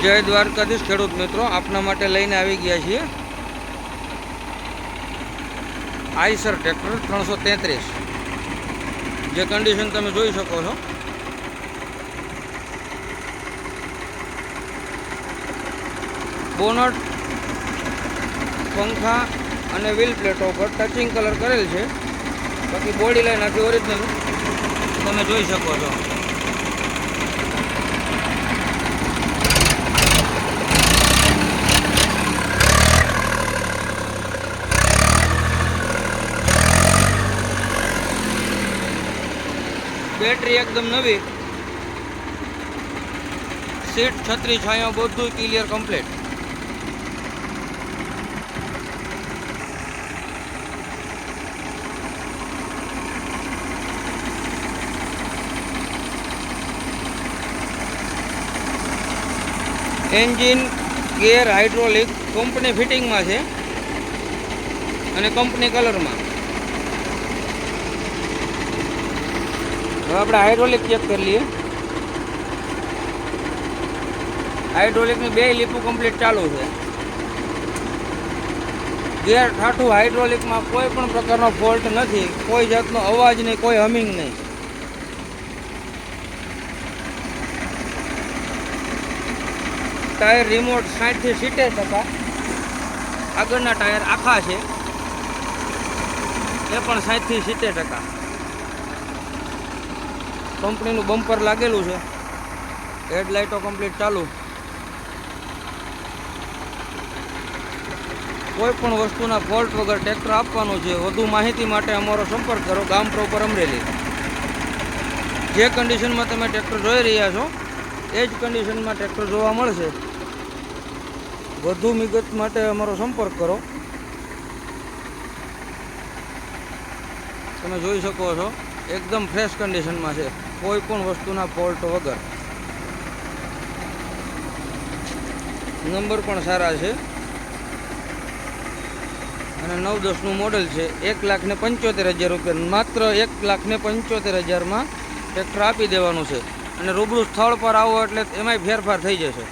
જય દ્વારકાધીશ ખેડૂત મિત્રો, આપના માટે લઈને આવી ગયા છીએ આઈસર ટ્રેક્ટર 333, જે કન્ડિશન તમે જોઈ શકો છો. બોનટ, પંખા અને વ્હીલ પ્લેટો પર ટચિંગ કલર કરેલ છે. બાકી બોડી લાઈન આખી ઓરિજિનલ તમે જોઈ શકો છો. બેટરી એકદમ નવી, સીટ, છત્રી, છાંયો બધું clear complete. Engine, gear, hydraulic company ફિટિંગમાં છે અને કંપની કલરમાં. હવે આપણે હાઇડ્રોલિક ચેક કરી લઈએ. હાઇડ્રોલિકની 2 લીપું કમ્પ્લીટ ચાલુ છે. ગિયર ઠાઠું, હાઇડ્રોલિકમાં કોઈ પણ પ્રકારનો ફોલ્ટ નથી, કોઈ જાતનો અવાજ નહીં, કોઈ હમિંગ નહીં. ટાયર રિમોટ 60 થી 70%. આગળના ટાયર આખા છે, એ પણ 60 થી 70%. કંપનીનું બમ્પર લાગેલું છે. હેડલાઇટો કમ્પ્લીટ ચાલુ. કોઈ પણ વસ્તુના ફોલ્ટ વગર ટ્રેક્ટર આપવાનું છે. વધુ માહિતી માટે અમારો સંપર્ક કરો. ગામ પ્રોપર અમરેલી. જે કન્ડિશનમાં તમે ટ્રેક્ટર જોઈ રહ્યા છો એ જ કન્ડિશનમાં ટ્રેક્ટર જોવા મળશે. વધુ વિગત માટે અમારો સંપર્ક કરો. તમે જોઈ શકો છો એકદમ ફ્રેશ કન્ડિશનમાં છે, કોઈ પણ વસ્તુના ફોલ્ટ વગર. નંબર પણ સારા છે અને 9-10નું મોડલ છે. 1,75,000 રૂપિયા, માત્ર 1,75,000માં ટ્રેક્ટર આપી દેવાનું છે. અને રૂબરૂ સ્થળ પર આવો એટલે એમાંય ફેરફાર થઈ જશે.